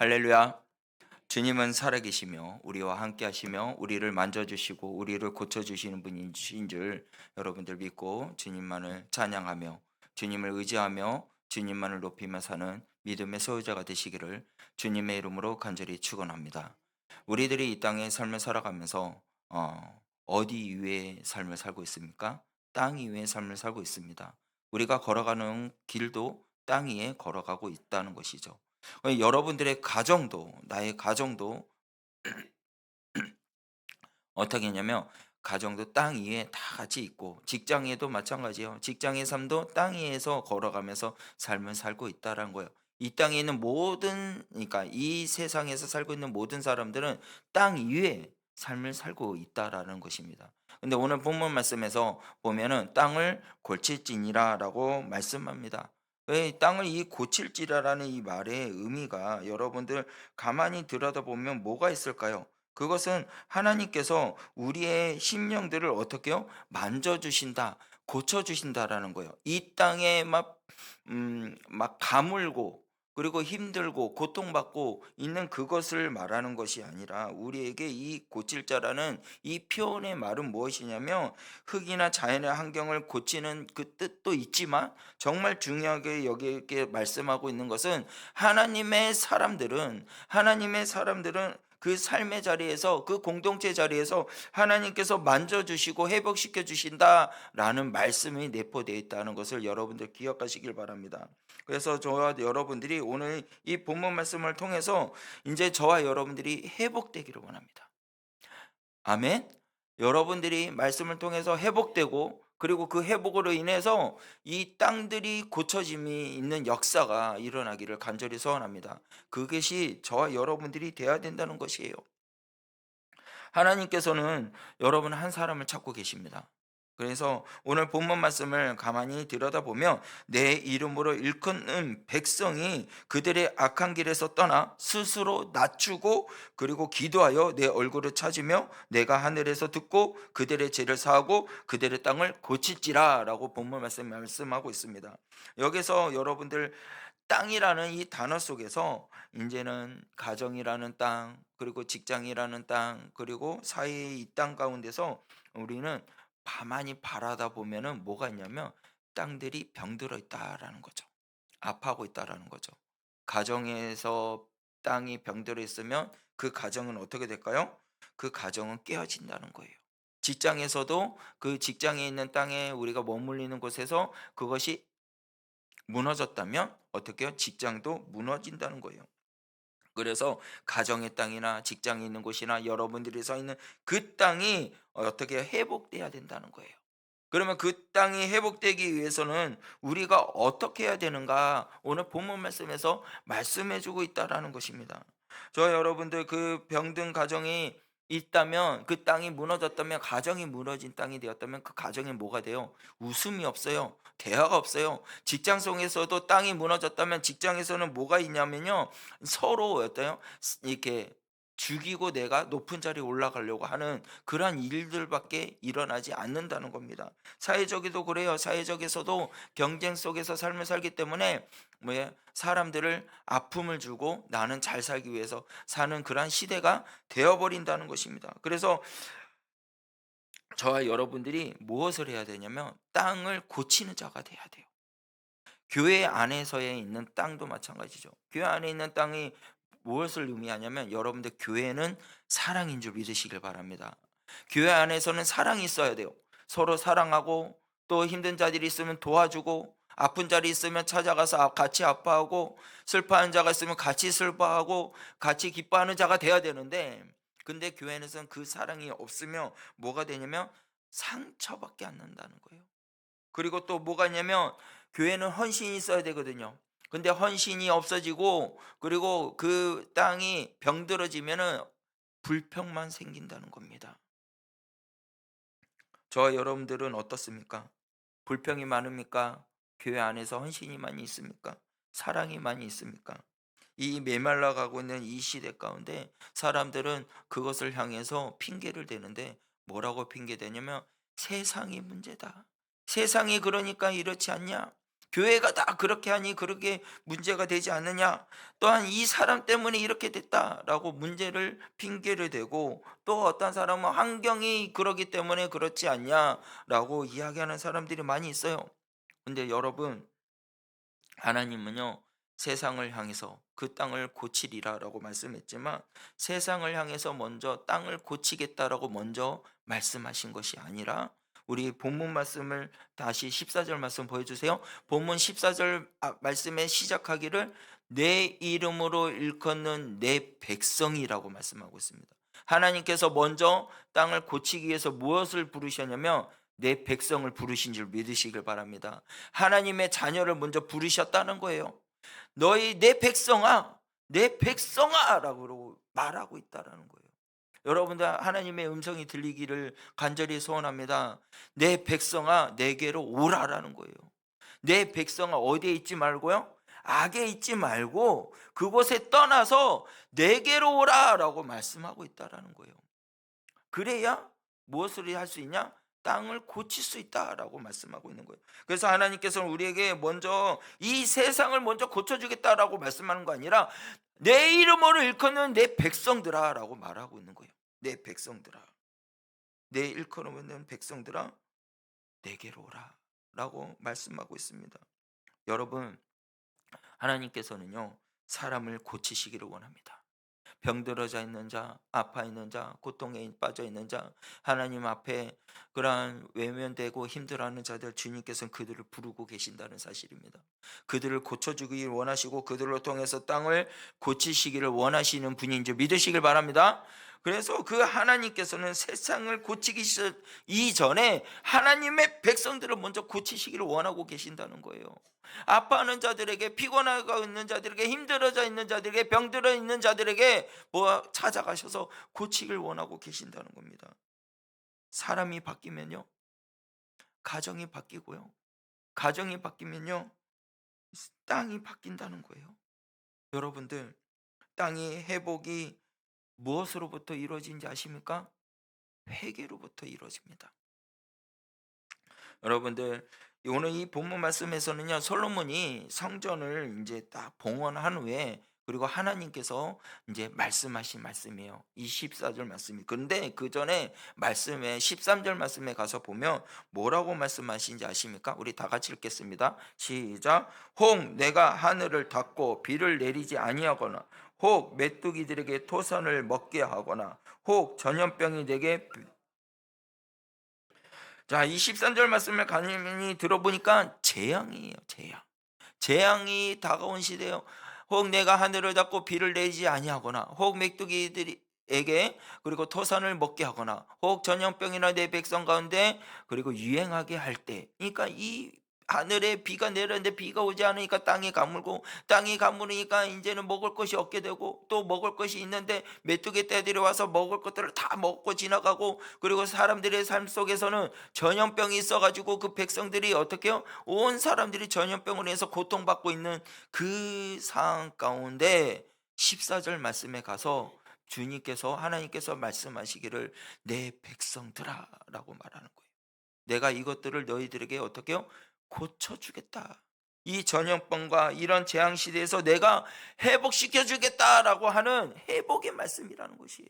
할렐루야. 주님은 살아계시며 우리와 함께 하시며 우리를 만져주시고 우리를 고쳐주시는 분이신 줄 여러분들 믿고 주님만을 찬양하며 주님을 의지하며 주님만을 높이며 사는 믿음의 소유자가 되시기를 주님의 이름으로 간절히 축원합니다. 우리들이 이 땅의 삶을 살아가면서 어디 위에 삶을 살고 있습니까? 땅 위의 삶을 살고 있습니다. 우리가 걸어가는 길도 땅 위에 걸어가고 있다는 것이죠. 여러분들의 가정도 나의 가정도 어떻게 했냐면 가정도 땅 위에 다 같이 있고 직장에도 마찬가지예요. 직장의 삶도 땅 위에서 걸어가면서 삶을 살고 있다라는 거예요. 이 땅에 있는 모든 그러니까 이 세상에서 살고 있는 모든 사람들은 땅 위에 삶을 살고 있다라는 것입니다. 근데 오늘 본문 말씀에서 보면은 땅을 골칠지니라라고 말씀합니다. 왜 땅을 이 고칠지라라는 이 말의 의미가 여러분들 가만히 들여다보면 뭐가 있을까요? 그것은 하나님께서 우리의 심령들을 어떻게요? 만져주신다, 고쳐주신다라는 거예요. 이 땅에 막 가물고, 그리고 힘들고, 고통받고 있는 그것을 말하는 것이 아니라 우리에게 이 고칠 자라는 이 표현의 말은 무엇이냐면 흙이나 자연의 환경을 고치는 그 뜻도 있지만 정말 중요하게 여기에 말씀하고 있는 것은 하나님의 사람들은 그 삶의 자리에서 그 공동체 자리에서 하나님께서 만져주시고 회복시켜 주신다라는 말씀이 내포되어 있다는 것을 여러분들 기억하시길 바랍니다. 그래서 저와 여러분들이 오늘 이 본문 말씀을 통해서 이제 저와 여러분들이 회복되기를 원합니다. 아멘. 여러분들이 말씀을 통해서 회복되고 그리고 그 회복으로 인해서 이 땅들이 고쳐짐이 있는 역사가 일어나기를 간절히 소원합니다. 그것이 저와 여러분들이 돼야 된다는 것이에요. 하나님께서는 여러분 한 사람을 찾고 계십니다. 그래서 오늘 본문 말씀을 가만히 들여다보면 내 이름으로 일컫는 백성이 그들의 악한 길에서 떠나 스스로 낮추고 그리고 기도하여 내 얼굴을 찾으며 내가 하늘에서 듣고 그들의 죄를 사하고 그들의 땅을 고칠지라라고 본문 말씀하고 있습니다. 여기서 여러분들 땅이라는 이 단어 속에서 이제는 가정이라는 땅, 그리고 직장이라는 땅, 그리고 사회의 이 땅 가운데서 우리는 가만히 바라다 보면은 뭐가 있냐면 땅들이 병들어 있다라는 거죠. 아파하고 있다라는 거죠. 가정에서 땅이 병들어 있으면 그 가정은 어떻게 될까요? 그 가정은 깨어진다는 거예요. 직장에서도 그 직장에 있는 땅에 우리가 머물리는 곳에서 그것이 무너졌다면 어떻게 해요? 직장도 무너진다는 거예요. 그래서 가정의 땅이나 직장에 있는 곳이나 여러분들이 서 있는 그 땅이 어떻게 회복돼야 된다는 거예요. 그러면 그 땅이 회복되기 위해서는 우리가 어떻게 해야 되는가? 오늘 본문 말씀에서 말씀해 주고 있다라는 것입니다. 저 여러분들 그 병든 가정이 있다면 그 땅이 무너졌다면 가정이 무너진 땅이 되었다면 그 가정에 뭐가 돼요? 웃음이 없어요. 대화가 없어요. 직장 속에서도 땅이 무너졌다면 직장에서는 뭐가 있냐면요. 서로 어때요? 이렇게 죽이고 내가 높은 자리에 올라가려고 하는 그러한 일들밖에 일어나지 않는다는 겁니다. 사회적에도 그래요. 사회적에서도 경쟁 속에서 삶을 살기 때문에 뭐 사람들을 아픔을 주고 나는 잘 살기 위해서 사는 그러한 시대가 되어버린다는 것입니다. 그래서 저와 여러분들이 무엇을 해야 되냐면 땅을 고치는 자가 돼야 돼요. 교회 안에서에 있는 땅도 마찬가지죠. 교회 안에 있는 땅이 무엇을 의미하냐면 여러분들 교회는 사랑인 줄 믿으시길 바랍니다. 교회 안에서는 사랑이 있어야 돼요. 서로 사랑하고 또 힘든 자들이 있으면 도와주고 아픈 자리 있으면 찾아가서 같이 아파하고 슬퍼하는 자가 있으면 같이 슬퍼하고 같이 기뻐하는 자가 돼야 되는데 근데 교회에서는 그 사랑이 없으면 뭐가 되냐면 상처밖에 안 난다는 거예요. 그리고 또 뭐가 있냐면 교회는 헌신이 있어야 되거든요. 근데 헌신이 없어지고 그리고 그 땅이 병들어지면은 불평만 생긴다는 겁니다. 저와 여러분들은 어떻습니까? 불평이 많습니까? 교회 안에서 헌신이 많이 있습니까? 사랑이 많이 있습니까? 이 메말라 가고 있는 이 시대 가운데 사람들은 그것을 향해서 핑계를 대는데 뭐라고 핑계 대냐면 세상이 문제다. 세상이 그러니까 이렇지 않냐? 교회가 다 그렇게 하니 그렇게 문제가 되지 않느냐, 또한 이 사람 때문에 이렇게 됐다라고 문제를 핑계를 대고, 또 어떤 사람은 환경이 그러기 때문에 그렇지 않냐라고 이야기하는 사람들이 많이 있어요. 근데 여러분, 하나님은요, 세상을 향해서 그 땅을 고치리라라고 말씀했지만, 세상을 향해서 먼저 땅을 고치겠다라고 먼저 말씀하신 것이 아니라, 우리 본문 말씀을 다시 14절 말씀 보여주세요. 본문 14절 말씀에 시작하기를 내 이름으로 일컫는 내 백성이라고 말씀하고 있습니다. 하나님께서 먼저 땅을 고치기 위해서 무엇을 부르셨냐면 내 백성을 부르신 줄 믿으시길 바랍니다. 하나님의 자녀를 먼저 부르셨다는 거예요. 너희 내 백성아, 내 백성아라고 말하고 있다라는 거예요. 여러분들, 하나님의 음성이 들리기를 간절히 소원합니다. 내 백성아, 내게로 오라라는 거예요. 내 백성아, 어디에 있지 말고요, 악에 있지 말고 그곳에 떠나서 내게로 오라라고 말씀하고 있다라는 거예요. 그래야 무엇을 할 수 있냐? 땅을 고칠 수 있다라고 말씀하고 있는 거예요. 그래서 하나님께서는 우리에게 먼저 이 세상을 먼저 고쳐주겠다라고 말씀하는 거 아니라 내 이름으로 일컫는 내 백성들아라고 말하고 있는 거예요. 내 백성들아, 내 일컬어놓는 백성들아, 내게로 오라라고 말씀하고 있습니다. 여러분, 하나님께서는요, 사람을 고치시기를 원합니다. 병들어져 있는 자, 아파 있는 자, 고통에 빠져 있는 자, 하나님 앞에 그러한 외면되고 힘들어하는 자들, 주님께서는 그들을 부르고 계신다는 사실입니다. 그들을 고쳐주기 원하시고 그들로 통해서 땅을 고치시기를 원하시는 분인 줄 믿으시길 바랍니다. 그래서 그 하나님께서는 세상을 고치기 이전에 하나님의 백성들을 먼저 고치시기를 원하고 계신다는 거예요. 아파하는 자들에게, 피곤하고 있는 자들에게, 힘들어져 있는 자들에게, 병들어 있는 자들에게 찾아가셔서 고치길 원하고 계신다는 겁니다. 사람이 바뀌면요, 가정이 바뀌고요, 가정이 바뀌면요, 땅이 바뀐다는 거예요. 여러분들, 땅의 회복이 무엇으로부터 이루어진지 아십니까? 회개로부터 이루어집니다. 여러분들, 오늘 이 본문 말씀에서는요, 솔로몬이 성전을 이제 딱 봉헌한 후에, 그리고 하나님께서 이제 말씀하신 말씀이에요. 이 14절 말씀이. 그런데 그 전에 말씀에 13절 말씀에 가서 보면 뭐라고 말씀하신지 아십니까? 우리 다 같이 읽겠습니다. 시작. 혹 내가 하늘을 닫고 비를 내리지 아니하거나, 혹 메뚜기들에게 토산을 먹게 하거나, 혹 전염병이 내게. 자, 이 13절 말씀을 간단히 들어보니까 재앙이에요, 재앙. 재앙이 다가온 시대요. 혹 내가 하늘을 닫고 비를 내지 아니하거나, 혹 메뚜기들에게 그리고 토산을 먹게 하거나, 혹 전염병이나 내 백성 가운데 그리고 유행하게 할 때. 그러니까 이 하늘에 비가 내렸는데 비가 오지 않으니까 땅이 가물고, 땅이 가물으니까 이제는 먹을 것이 없게 되고, 또 먹을 것이 있는데 메뚜기 떼들이 와서 먹을 것들을 다 먹고 지나가고, 그리고 사람들의 삶 속에서는 전염병이 있어가지고 그 백성들이 어떻게 해요? 온 사람들이 전염병으로 인해서 고통받고 있는 그 상황 가운데 14절 말씀에 가서 주님께서, 하나님께서 말씀하시기를 내 백성들아 라고 말하는 거예요. 내가 이것들을 너희들에게 어떻게 해요? 고쳐주겠다. 이 전염병과 이런 재앙 시대에서 내가 회복시켜 주겠다라고 하는 회복의 말씀이라는 것이에요.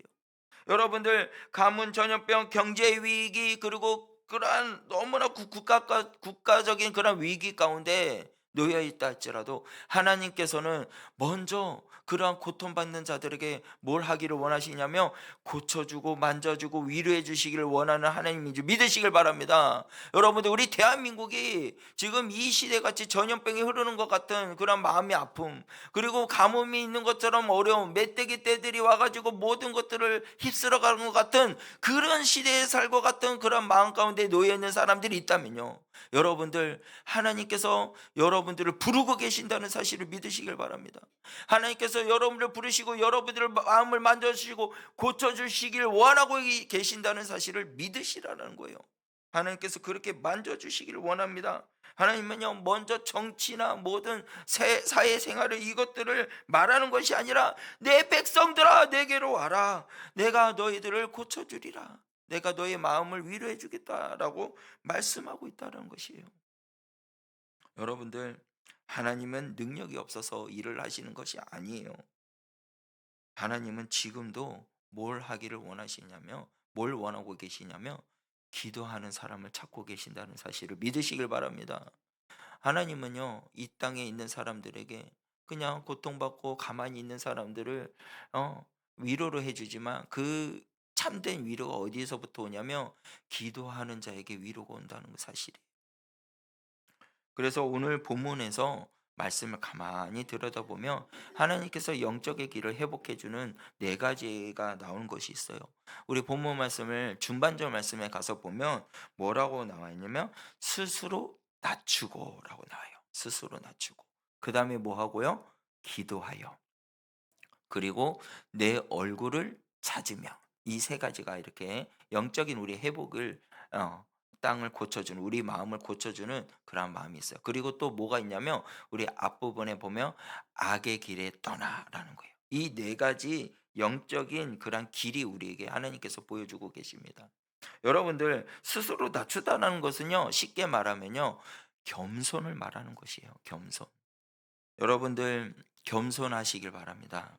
여러분들, 가문, 전염병, 경제 위기, 그리고 그러한 너무나 국가적인 그런 위기 가운데 놓여 있다 할지라도 하나님께서는 먼저 그러한 고통받는 자들에게 뭘 하기를 원하시냐면 고쳐주고 만져주고 위로해 주시기를 원하는 하나님인 줄 믿으시길 바랍니다. 여러분들, 우리 대한민국이 지금 이 시대같이 전염병이 흐르는 것 같은 그런 마음의 아픔, 그리고 가뭄이 있는 것처럼 어려움, 메뚜기 떼들이 와가지고 모든 것들을 휩쓸어 가는 것 같은 그런 시대에 살고 같은 그런 마음 가운데 놓여 있는 사람들이 있다면요, 여러분들, 하나님께서 여러분들을 부르고 계신다는 사실을 믿으시길 바랍니다. 하나님께서 여러분을 부르시고 여러분들의 마음을 만져주시고 고쳐주시길 원하고 계신다는 사실을 믿으시라는 거예요. 하나님께서 그렇게 만져주시기를 원합니다. 하나님은요, 먼저 정치나 모든 사회생활을 이것들을 말하는 것이 아니라 내 백성들아 내게로 와라, 내가 너희들을 고쳐주리라, 내가 너의 마음을 위로해 주겠다라고 말씀하고 있다는 것이에요. 여러분들, 하나님은 능력이 없어서 일을 하시는 것이 아니에요. 하나님은 지금도 뭘 하기를 원하시냐며, 뭘 원하고 계시냐며, 기도하는 사람을 찾고 계신다는 사실을 믿으시길 바랍니다. 하나님은요, 이 땅에 있는 사람들에게 그냥 고통받고 가만히 있는 사람들을 어, 위로를 해주지만, 그 참된 위로가 어디에서부터 오냐면 기도하는 자에게 위로가 온다는 사실이에요. 그래서 오늘 본문에서 말씀을 가만히 들여다보면 하나님께서 영적의 길을 회복해 주는 네 가지가 나오는 것이 있어요. 우리 본문 말씀을 중반절 말씀에 가서 보면 뭐라고 나와 있냐면 스스로 낮추고라고 나와요. 스스로 낮추고. 그다음에 뭐 하고요? 기도하여. 그리고 내 얼굴을 찾으며. 이 세 가지가 이렇게 영적인 우리 회복을, 땅을 고쳐주는, 우리 마음을 고쳐주는 그런 마음이 있어요. 그리고 또 뭐가 있냐면 우리 앞부분에 보면 악의 길에 떠나라는 거예요. 이 네 가지 영적인 그런 길이 우리에게 하나님께서 보여주고 계십니다. 여러분들, 스스로 낮추다라는 것은요, 쉽게 말하면요, 겸손을 말하는 것이에요. 겸손. 여러분들, 겸손하시길 바랍니다.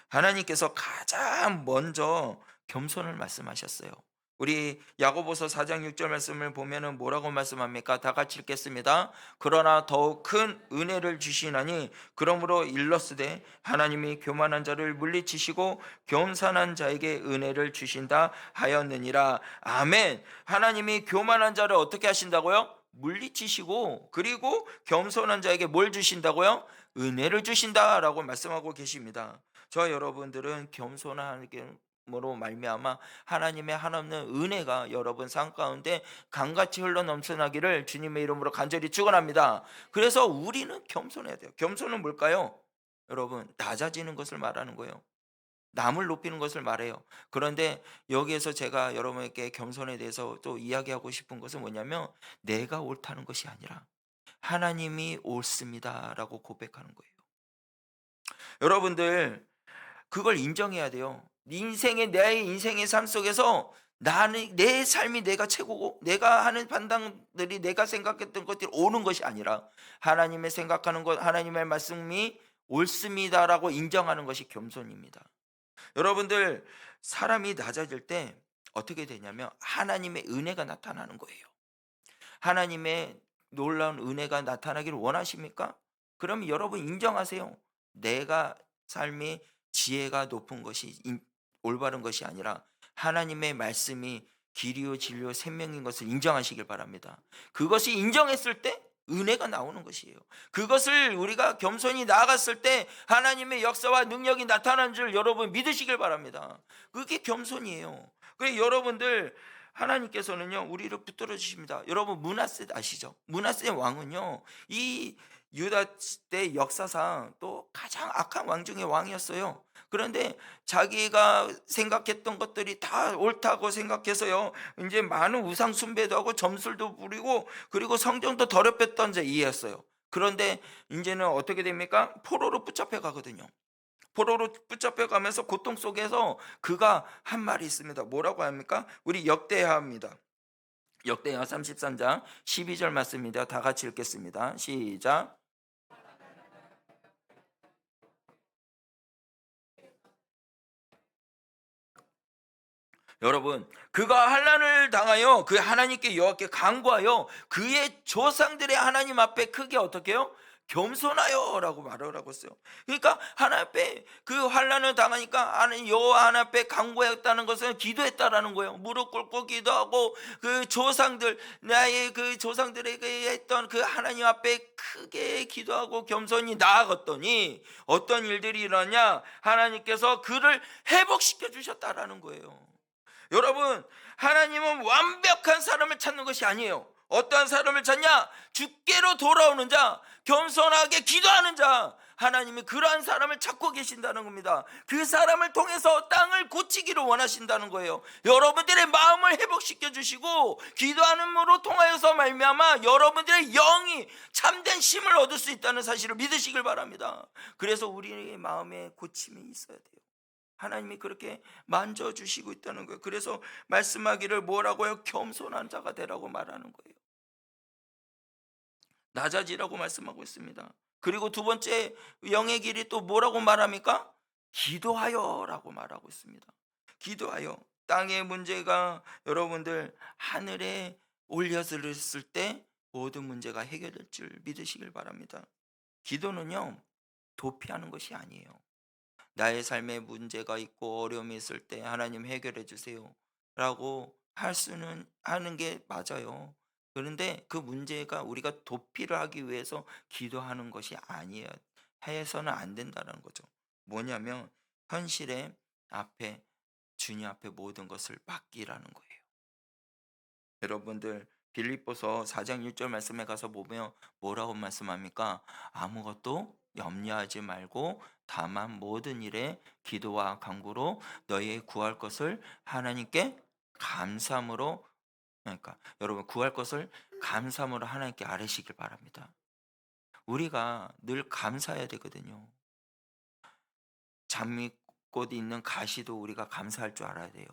하나님께서 가장 먼저 겸손을 말씀하셨어요. 우리 야고보서 4장 6절 말씀을 보면은 뭐라고 말씀합니까? 다 같이 읽겠습니다. 그러나 더욱 큰 은혜를 주시나니 그러므로 일러스되 하나님이 교만한 자를 물리치시고 겸손한 자에게 은혜를 주신다 하였느니라. 아멘. 하나님이 교만한 자를 어떻게 하신다고요? 물리치시고, 그리고 겸손한 자에게 뭘 주신다고요? 은혜를 주신다라고 말씀하고 계십니다. 저 여러분들은 겸손함으로 말미암아 하나님의 한없는 은혜가 여러분 삶 가운데 강같이 흘러 넘쳐나기를 주님의 이름으로 간절히 축원합니다. 그래서 우리는 겸손해야 돼요. 겸손은 뭘까요? 여러분, 낮아지는 것을 말하는 거예요. 남을 높이는 것을 말해요. 그런데 여기에서 제가 여러분에게 겸손에 대해서 또 이야기하고 싶은 것은 뭐냐면 내가 옳다는 것이 아니라 하나님이 옳습니다라고 고백하는 거예요. 여러분들, 그걸 인정해야 돼요. 내 인생의 삶 속에서 나는, 내 삶이 내가 최고고 내가 하는 판단들이, 내가 생각했던 것들이 옳은 것이 아니라 하나님의 생각하는 것, 하나님의 말씀이 옳습니다라고 인정하는 것이 겸손입니다. 여러분들, 사람이 낮아질 때 어떻게 되냐면 하나님의 은혜가 나타나는 거예요. 하나님의 놀라운 은혜가 나타나기를 원하십니까? 그럼 여러분 인정하세요. 내가 삶이 지혜가 높은 것이 올바른 것이 아니라 하나님의 말씀이 길이요 진리요 생명인 것을 인정하시길 바랍니다. 그것이 인정했을 때 은혜가 나오는 것이에요. 그것을 우리가 겸손히 나아갔을 때 하나님의 역사와 능력이 나타나는 줄 여러분 믿으시길 바랍니다. 그게 겸손이에요. 그래, 여러분들, 하나님께서는요 우리를 붙들어 주십니다. 여러분, 므낫세 아시죠? 므낫세 왕은요 이 유다 때 역사상 또 가장 악한 왕 중의 왕이었어요. 그런데 자기가 생각했던 것들이 다 옳다고 생각해서요 이제 많은 우상 숭배도 하고 점술도 부리고 그리고 성전도 더럽혔던 자이었어요. 그런데 이제는 어떻게 됩니까? 포로로 붙잡혀 가거든요. 포로로 붙잡혀 가면서 고통 속에서 그가 한 말이 있습니다. 뭐라고 합니까? 우리 역대하입니다. 역대하 33장 12절 말씀입니다. 다 같이 읽겠습니다. 시작. 여러분, 그가 환난을 당하여 그 하나님께 여호와께 간구하여 그의 조상들의 하나님 앞에 크게 어떻게 해요? 겸손하여라고 말을 하고 있어요. 그러니까 하나님 앞에 그 환난을 당하니까 하나님 여호와 하나님 앞에 간구했다는 것은 기도했다라는 거예요. 무릎 꿇고 기도하고 그 조상들, 나의 그 조상들에게 했던 그 하나님 앞에 크게 기도하고 겸손히 나아갔더니 어떤 일들이 일어나냐? 하나님께서 그를 회복시켜 주셨다라는 거예요. 여러분, 하나님은 완벽한 사람을 찾는 것이 아니에요. 어떠한 사람을 찾냐? 주께로 돌아오는 자, 겸손하게 기도하는 자, 하나님이 그러한 사람을 찾고 계신다는 겁니다. 그 사람을 통해서 땅을 고치기를 원하신다는 거예요. 여러분들의 마음을 회복시켜 주시고 기도하는으로 통하여서 말미암아 여러분들의 영이 참된 힘을 얻을 수 있다는 사실을 믿으시길 바랍니다. 그래서 우리의 마음에 고침이 있어야 돼요. 하나님이 그렇게 만져주시고 있다는 거예요. 그래서 말씀하기를 뭐라고요? 겸손한 자가 되라고 말하는 거예요. 낮아지라고 말씀하고 있습니다. 그리고 두 번째 영의 길이 또 뭐라고 말합니까? 기도하여라고 말하고 있습니다. 기도하여. 땅의 문제가 여러분들 하늘에 올려졌을 때 모든 문제가 해결될 줄 믿으시길 바랍니다. 기도는요, 도피하는 것이 아니에요. 나의 삶에 문제가 있고 어려움이 있을 때 하나님 해결해 주세요 라고 할 수는 하는 게 맞아요. 그런데 그 문제가 우리가 도피를 하기 위해서 기도하는 것이 아니에요. 해서는 안 된다는 거죠. 뭐냐면 현실의 앞에, 주님 앞에 모든 것을 맡기라는 거예요. 여러분들 빌립보서 4장 1절 말씀에 가서 보면 뭐라고 말씀합니까? 아무것도 염려하지 말고 다만 모든 일에 기도와 간구로 너희의 구할 것을 하나님께 감사함으로, 그러니까 여러분 구할 것을 감사함으로 하나님께 아뢰시길 바랍니다. 우리가 늘 감사해야 되거든요. 장미꽃 있는 가시도 우리가 감사할 줄 알아야 돼요.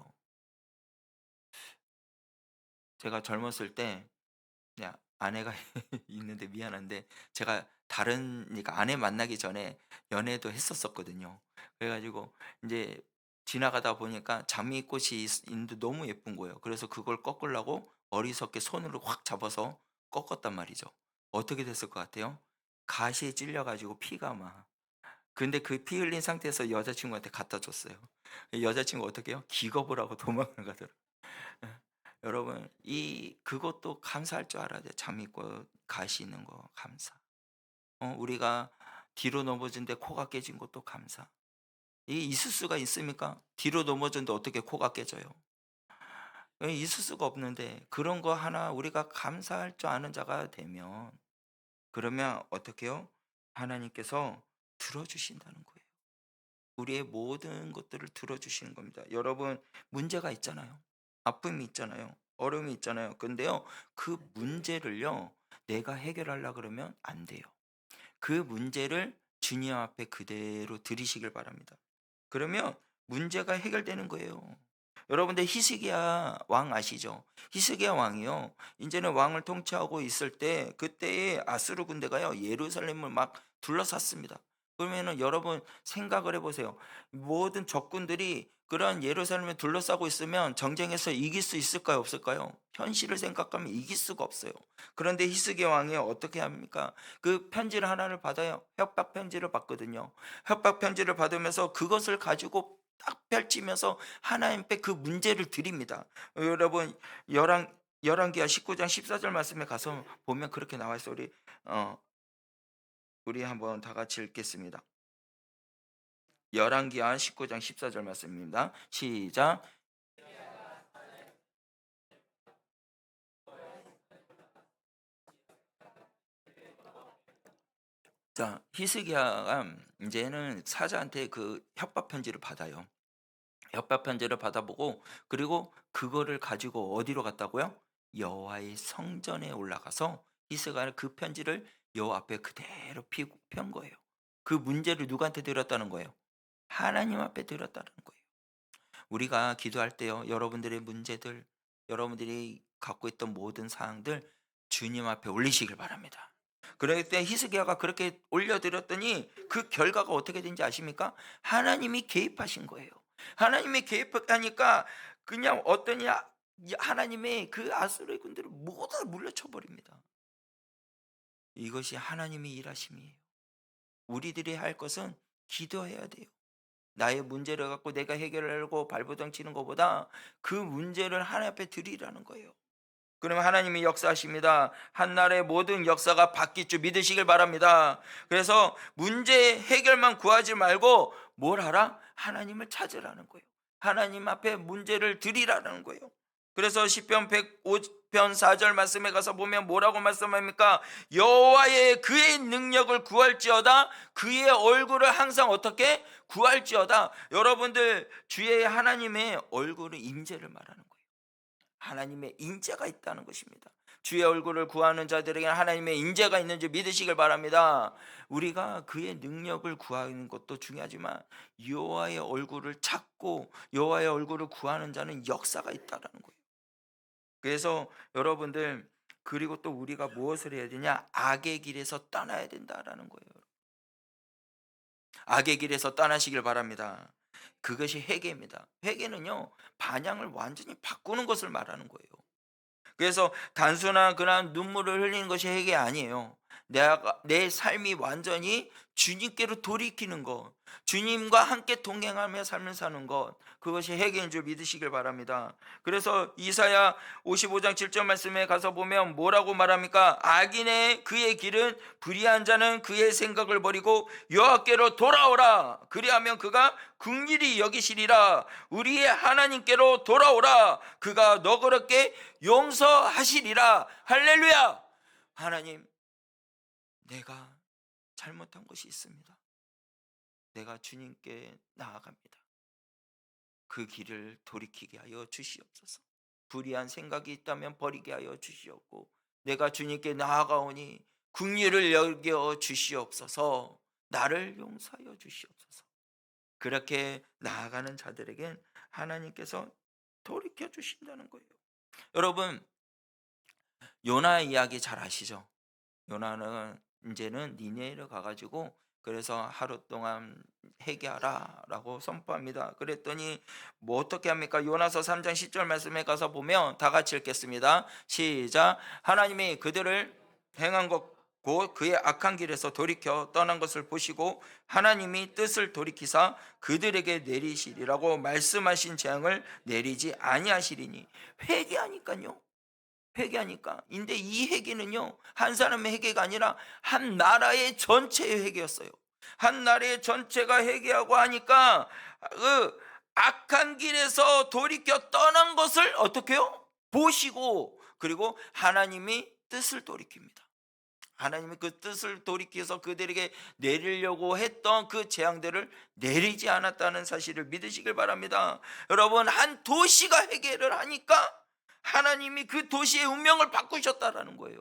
제가 젊었을 때 그냥 아내가 있는데 미안한데, 제가 다른, 그러니까 아내 만나기 전에 연애도 했었었거든요. 그래 가지고 인제 지나가다 보니까 장미꽃이 있는데 너무 예쁜 거예요. 그래서 그걸 꺾으려고 어리석게 손으로 확 잡아서 꺾었단 말이죠. 어떻게 됐을 것 같아요? 가시에 찔려 가지고 피가 막, 근데 그 피 흘린 상태에서 여자친구한테 갖다 줬어요. 여자친구 어떻게 해요? 기겁을 하고 도망을 가더라고요. 예. 여러분 이 그것도 감사할 줄 알아야 돼요. 장미꽃 가시 있는 거 감사. 우리가 뒤로 넘어졌는데 코가 깨진 것도 감사. 이게 있을 수가 있습니까? 뒤로 넘어졌는데 어떻게 코가 깨져요? 있을 수가 없는데 그런 거 하나 우리가 감사할 줄 아는 자가 되면, 그러면 어떻게 해요? 하나님께서 들어주신다는 거예요. 우리의 모든 것들을 들어주시는 겁니다. 여러분 문제가 있잖아요. 아픔이 있잖아요. 어려움이 있잖아요. 근데요, 그 문제를요, 내가 해결하려 그러면 안 돼요. 그 문제를 주님 앞에 그대로 드리시길 바랍니다. 그러면 문제가 해결되는 거예요. 여러분들 히스기야 왕 아시죠? 히스기야 왕이요, 이제는 왕을 통치하고 있을 때 그때의 아수르 군대가요 예루살렘을 막 둘러쌌습니다. 그러면은 여러분 생각을 해보세요. 모든 적군들이 그런 예루살렘을 둘러싸고 있으면 전쟁에서 이길 수 있을까요, 없을까요? 현실을 생각하면 이길 수가 없어요. 그런데 히스기야 왕이 어떻게 합니까? 그 편지를 하나를 받아요. 협박 편지를 받거든요. 협박 편지를 받으면서 그것을 가지고 딱 펼치면서 하나님께 그 문제를 드립니다. 여러분 열왕기하 19장 14절 말씀에 가서 보면 그렇게 나와 있어요. 우리 한번 다 같이 읽겠습니다. 열왕기하 19장 14절 말씀입니다. 시작. 자, 히스기야가 이제는 사자한테 그 협박 편지를 받아요. 협박 편지를 받아보고, 그리고 그거를 가지고 어디로 갔다고요? 여호와의 성전에 올라가서 히스기야는 그 편지를 여호와 앞에 그대로 편 거예요. 그 문제를 누구한테 드렸다는 거예요? 하나님 앞에 드렸다는 거예요. 우리가 기도할 때요, 여러분들의 문제들, 여러분들이 갖고 있던 모든 사항들 주님 앞에 올리시길 바랍니다. 그럴 때 히스기야가 그렇게 올려드렸더니 그 결과가 어떻게 된지 아십니까? 하나님이 개입하신 거예요. 하나님이 개입하니까 그냥 어떠냐, 하나님의 그 아수르의 군대를 모두 물려쳐 버립니다. 이것이 하나님의 일하심이에요. 우리들이 할 것은 기도해야 돼요. 나의 문제를 갖고 내가 해결하려고 발버둥 치는 것보다 그 문제를 하나님 앞에 드리라는 거예요. 그러면 하나님이 역사하십니다. 한날의 모든 역사가 바뀔 줄 믿으시길 바랍니다. 그래서 문제 해결만 구하지 말고 뭘 하라? 하나님을 찾으라는 거예요. 하나님 앞에 문제를 드리라는 거예요. 그래서 시편 105편 4절 말씀에 가서 보면 뭐라고 말씀합니까? 여호와의 그의 능력을 구할지어다, 그의 얼굴을 항상 어떻게 구할지어다. 여러분들 주의 하나님의 얼굴의 임재를 말하는 거예요. 하나님의 인재가 있다는 것입니다. 주의 얼굴을 구하는 자들에게 하나님의 인재가 있는지 믿으시길 바랍니다. 우리가 그의 능력을 구하는 것도 중요하지만 여호와의 얼굴을 찾고 여호와의 얼굴을 구하는 자는 역사가 있다라는 거예요. 그래서 여러분들 그리고 또 우리가 무엇을 해야 되냐? 악의 길에서 떠나야 된다라는 거예요. 악의 길에서 떠나시길 바랍니다. 그것이 회개입니다. 회개는요, 반향을 완전히 바꾸는 것을 말하는 거예요. 그래서 단순한 그런 눈물을 흘리는 것이 회개 아니에요. 내가 내 삶이 완전히 주님께로 돌이키는 것, 주님과 함께 동행하며 삶을 사는 것, 그것이 회개인 줄 믿으시길 바랍니다. 그래서 이사야 55장 7절 말씀에 가서 보면 뭐라고 말합니까? 악인의 그의 길은, 불의한 자는 그의 생각을 버리고 여호와께로 돌아오라. 그리하면 그가 긍휼히 여기시리라. 우리의 하나님께로 돌아오라. 그가 너그럽게 용서하시리라. 할렐루야. 하나님, 내가 잘못한 것이 있습니다. 내가 주님께 나아갑니다. 그 길을 돌이키게 하여 주시옵소서. 불의한 생각이 있다면 버리게 하여 주시옵고, 내가 주님께 나아가오니 긍휼을 여겨 주시옵소서. 나를 용서하여 주시옵소서. 그렇게 나아가는 자들에겐 하나님께서 돌이켜 주신다는 거예요. 여러분, 요나 이야기 잘 아시죠? 요나는 이제는 니네로 가가지고, 그래서 하루 동안 회개하라 라고 선포합니다. 그랬더니 뭐 어떻게 합니까? 요나서 3장 10절 말씀에 가서 보면 다 같이 읽겠습니다. 시작. 하나님이 그들을 행한 것 곧 그의 악한 길에서 돌이켜 떠난 것을 보시고 하나님이 뜻을 돌이키사 그들에게 내리시리라고 말씀하신 재앙을 내리지 아니하시리니. 회개하니까요. 회개하니까. 근데 이 회개는요, 한 사람의 회개가 아니라 한 나라의 전체의 회개였어요. 한 나라의 전체가 회개하고 하니까 그 악한 길에서 돌이켜 떠난 것을 어떻게 해요? 보시고, 그리고 하나님이 뜻을 돌이킵니다. 하나님이 그 뜻을 돌이켜서 그들에게 내리려고 했던 그 재앙들을 내리지 않았다는 사실을 믿으시길 바랍니다. 여러분, 한 도시가 회개를 하니까 하나님이 그 도시의 운명을 바꾸셨다라는 거예요.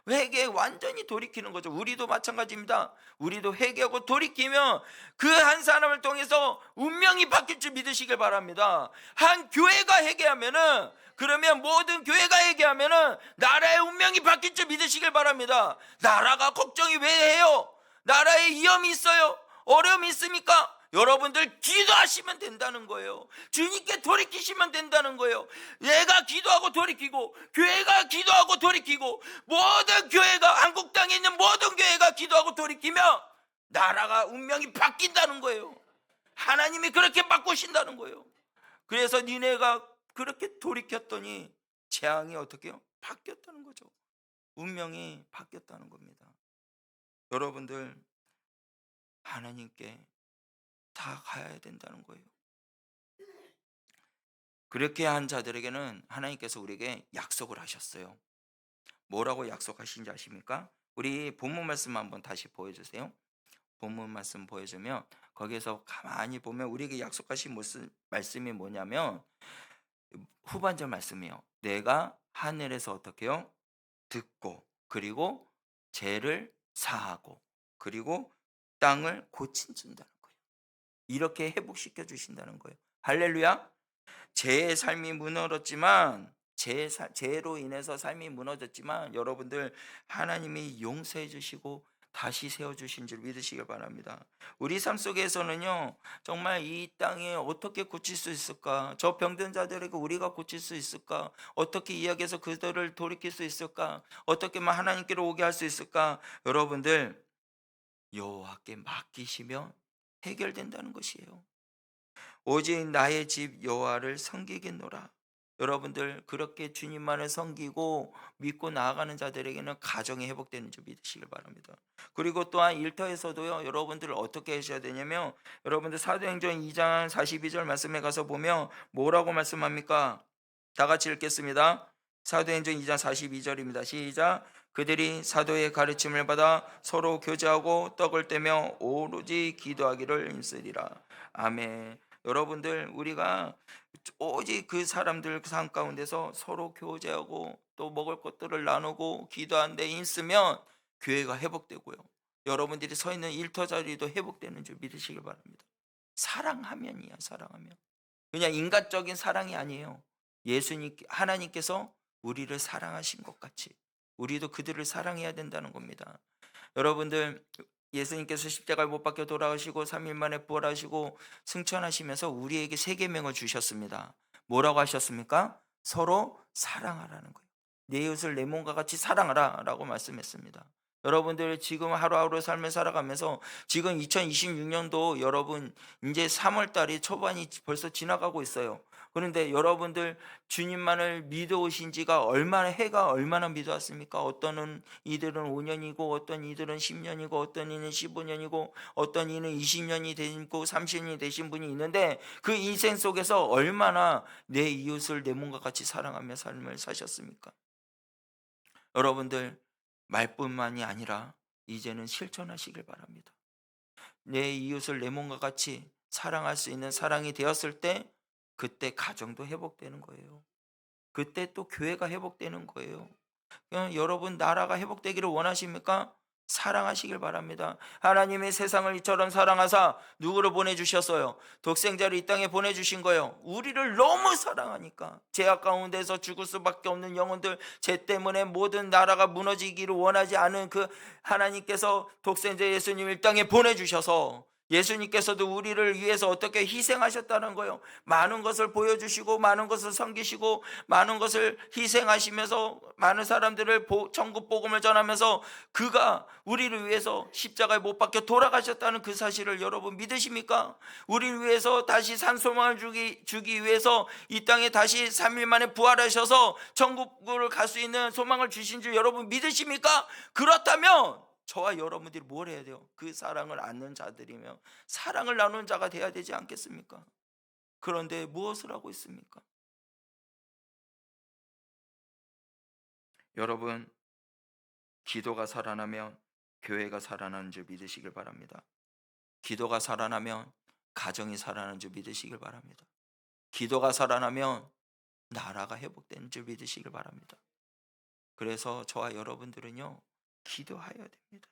회개에 완전히 돌이키는 거죠. 우리도 마찬가지입니다. 우리도 회개하고 돌이키면 그 한 사람을 통해서 운명이 바뀔 줄 믿으시길 바랍니다. 한 교회가 회개하면은, 그러면 모든 교회가 회개하면은 나라의 운명이 바뀔 줄 믿으시길 바랍니다. 나라가 걱정이 왜 해요? 나라에 위험이 있어요? 어려움이 있습니까? 여러분들 기도하시면 된다는 거예요. 주님께 돌이키시면 된다는 거예요. 내가 기도하고 돌이키고, 교회가 기도하고 돌이키고, 모든 교회가, 한국 땅에 있는 모든 교회가 기도하고 돌이키면 나라가 운명이 바뀐다는 거예요. 하나님이 그렇게 바꾸신다는 거예요. 그래서 니네가 그렇게 돌이켰더니 재앙이 어떻게 해요? 바뀌었다는 거죠. 운명이 바뀌었다는 겁니다. 여러분들, 하나님께 다 가야 된다는 거예요. 그렇게 한 자들에게는 하나님께서 우리에게 약속을 하셨어요. 뭐라고 약속하신지 아십니까? 우리 본문 말씀 한번 다시 보여주세요. 본문 말씀 보여주면 거기에서 가만히 보면 우리에게 약속하신 말씀이 뭐냐면 후반절 말씀이에요. 내가 하늘에서 어떻게 해요? 듣고, 그리고 죄를 사하고, 그리고 땅을 고친준다는 거예요. 이렇게 회복시켜 주신다는 거예요. 할렐루야. 제 삶이 무너졌지만, 죄로 인해서 삶이 무너졌지만 여러분들, 하나님이 용서해 주시고 다시 세워주신 줄 믿으시길 바랍니다. 우리 삶 속에서는요, 정말 이 땅에 어떻게 고칠 수 있을까? 저 병든 자들에게 우리가 고칠 수 있을까? 어떻게 이야기해서 그들을 돌이킬 수 있을까? 어떻게만 하나님께로 오게 할 수 있을까? 여러분들, 여호와께 맡기시면 해결된다는 것이에요. 오직 나의 집 여호와를 섬기겠노라. 여러분들, 그렇게 주님만을 섬기고 믿고 나아가는 자들에게는 가정이 회복되는 줄 믿으시길 바랍니다. 그리고 또한 일터에서도요, 여러분들 어떻게 하셔야 되냐면, 여러분들 사도행전 2장 42절 말씀에 가서 보면 뭐라고 말씀합니까? 다 같이 읽겠습니다. 사도행전 2장 42절입니다. 시작. 그들이 사도의 가르침을 받아 서로 교제하고 떡을 떼며 오로지 기도하기를 힘쓰리라. 아멘. 여러분들, 우리가 오직 그 사람들 삶 가운데서 서로 교제하고 또 먹을 것들을 나누고 기도하는 데 있으면 교회가 회복되고요, 여러분들이 서 있는 일터 자리도 회복되는 줄 믿으시길 바랍니다. 사랑하면이야, 사랑하면. 그냥 인간적인 사랑이 아니에요. 예수님, 하나님께서 우리를 사랑하신 것 같이 우리도 그들을 사랑해야 된다는 겁니다. 여러분들, 예수님께서 십자가에 못 박혀 돌아가시고 3일 만에 부활하시고 승천하시면서 우리에게 세 계명을 주셨습니다. 뭐라고 하셨습니까? 서로 사랑하라는 거예요. 내 이웃을 내 몸과 같이 사랑하라 라고 말씀했습니다. 여러분들, 지금 하루하루 삶을 살아가면서 지금 2026년도 여러분 이제 3월 달이 초반이 벌써 지나가고 있어요. 그런데 여러분들, 주님만을 믿어오신 지가 얼마나, 해가 얼마나 믿어왔습니까? 어떤 이들은 5년이고 어떤 이들은 10년이고 어떤 이는 15년이고 어떤 이는 20년이 되고 30년이 되신 분이 있는데, 그 인생 속에서 얼마나 내 이웃을 내 몸과 같이 사랑하며 삶을 사셨습니까? 여러분들, 말뿐만이 아니라 이제는 실천하시길 바랍니다. 내 이웃을 내 몸과 같이 사랑할 수 있는 사랑이 되었을 때, 그때 가정도 회복되는 거예요. 그때 또 교회가 회복되는 거예요. 여러분, 나라가 회복되기를 원하십니까? 사랑하시길 바랍니다. 하나님의 세상을 이처럼 사랑하사 누구를 보내주셨어요? 독생자를 이 땅에 보내주신 거예요. 우리를 너무 사랑하니까. 죄악 가운데서 죽을 수밖에 없는 영혼들, 죄 때문에 모든 나라가 무너지기를 원하지 않은 그 하나님께서 독생자 예수님을 이 땅에 보내주셔서, 예수님께서도 우리를 위해서 어떻게 희생하셨다는 거예요. 많은 것을 보여주시고 많은 것을 섬기시고 많은 것을 희생하시면서 많은 사람들을 천국 복음을 전하면서 그가 우리를 위해서 십자가에 못 박혀 돌아가셨다는 그 사실을 여러분 믿으십니까? 우리를 위해서 다시 산소망을 주기 위해서 이 땅에 다시 3일 만에 부활하셔서 천국을 갈 수 있는 소망을 주신 줄 여러분 믿으십니까? 그렇다면 저와 여러분들이 뭘 해야 돼요? 그 사랑을 안는 자들이며 사랑을 나누는 자가 돼야 되지 않겠습니까? 그런데 무엇을 하고 있습니까? 여러분, 기도가 살아나면 교회가 살아나는 줄 믿으시길 바랍니다. 기도가 살아나면 가정이 살아나는 줄 믿으시길 바랍니다. 기도가 살아나면 나라가 회복되는 줄 믿으시길 바랍니다. 그래서 저와 여러분들은요, 기도하여야 됩니다.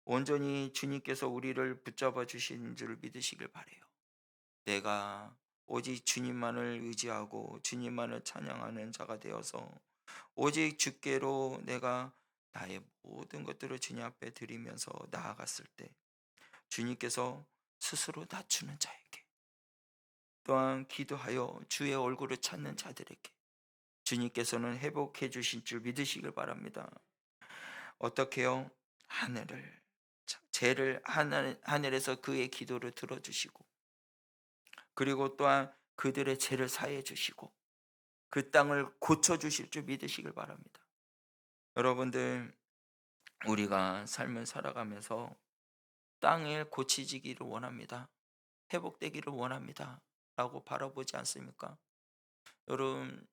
온전히 주님께서 우리를 붙잡아 주신 줄 믿으시길 바래요. 내가 오직 주님만을 의지하고 주님만을 찬양하는 자가 되어서 오직 주께로 내가 나의 모든 것들을 주님 앞에 드리면서 나아갔을 때, 주님께서 스스로 낮추는 자에게, 또한 기도하여 주의 얼굴을 찾는 자들에게 주님께서는 회복해 주신 줄 믿으시길 바랍니다. 어떻게요? 하늘에서 그의 기도를 들어주시고, 그리고 또한 그들의 죄를 사해 주시고 그 땅을 고쳐 주실 줄 믿으시길 바랍니다. 여러분들, 우리가 삶을 살아가면서 땅을 고치지기를 원합니다. 회복되기를 원합니다 라고 바라보지 않습니까? 여러분,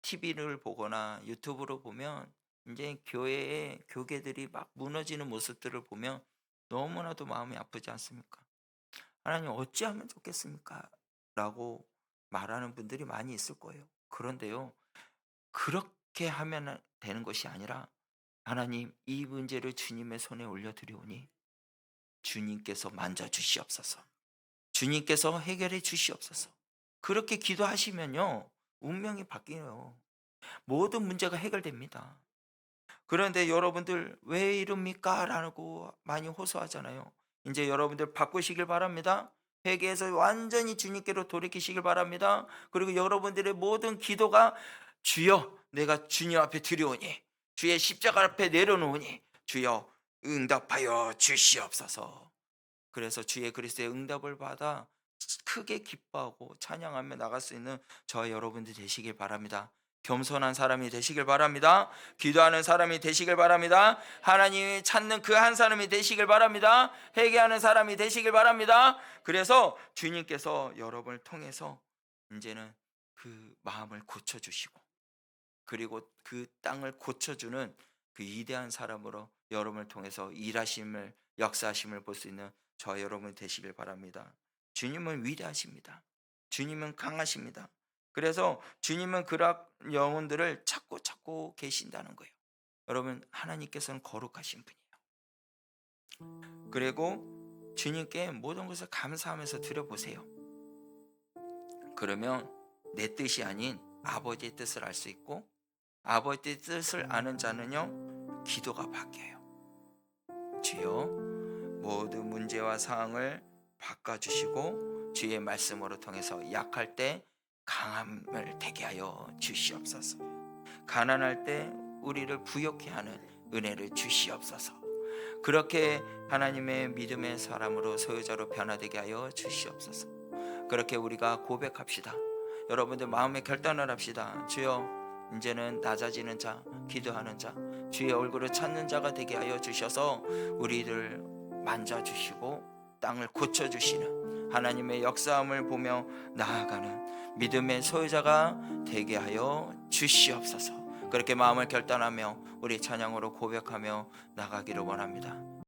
TV를 보거나 유튜브로 보면 이제 교회의 교계들이 막 무너지는 모습들을 보면 너무나도 마음이 아프지 않습니까? 하나님, 어찌하면 좋겠습니까? 라고 말하는 분들이 많이 있을 거예요. 그런데요, 그렇게 하면 되는 것이 아니라, 하나님, 이 문제를 주님의 손에 올려드리오니 주님께서 만져주시옵소서, 주님께서 해결해 주시옵소서. 그렇게 기도하시면요, 운명이 바뀌어요. 모든 문제가 해결됩니다. 그런데 여러분들, 왜 이럽니까? 라고 많이 호소하잖아요. 이제 여러분들 바꾸시길 바랍니다. 회개해서 완전히 주님께로 돌이키시길 바랍니다. 그리고 여러분들의 모든 기도가, 주여, 내가 주님 앞에 드려오니, 주의 십자가 앞에 내려놓으니 주여 응답하여 주시옵소서. 그래서 주의 그리스도의 응답을 받아 크게 기뻐하고 찬양하며 나갈 수 있는 저와 여러분들 되시길 바랍니다. 겸손한 사람이 되시길 바랍니다. 기도하는 사람이 되시길 바랍니다. 하나님이 찾는 그 한 사람이 되시길 바랍니다. 회개하는 사람이 되시길 바랍니다. 그래서 주님께서 여러분을 통해서 이제는 그 마음을 고쳐주시고, 그리고 그 땅을 고쳐주는 그 위대한 사람으로 여러분을 통해서 일하심을, 역사하심을 볼 수 있는 저와 여러분 되시길 바랍니다. 주님은 위대하십니다. 주님은 강하십니다. 그래서 주님은 그런 영혼들을 찾고 계신다는 거예요. 여러분, 하나님께서는 거룩하신 분이에요. 그리고 주님께 모든 것을 감사하면서 드려보세요. 그러면 내 뜻이 아닌 아버지의 뜻을 알 수 있고, 아버지 뜻을 아는 자는요 기도가 바뀌어요. 주여 모든 문제와 상황을 바꿔주시고 주의 말씀으로 통해서 약할 때 강함을 되게 하여 주시옵소서. 가난할 때 우리를 부욕해 하는 은혜를 주시옵소서. 그렇게 하나님의 믿음의 사람으로 소유자로 변화되게 하여 주시옵소서. 그렇게 우리가 고백합시다. 여러분들 마음의 결단을 합시다. 주여 이제는 낮아지는 자, 기도하는 자, 주의 얼굴을 찾는 자가 되게 하여 주셔서 우리를 만져주시고 땅을 고쳐주시는 하나님의 역사함을 보며 나아가는 믿음의 소유자가 되게 하여 주시옵소서. 그렇게 마음을 결단하며 우리 찬양으로 고백하며 나가기를 원합니다.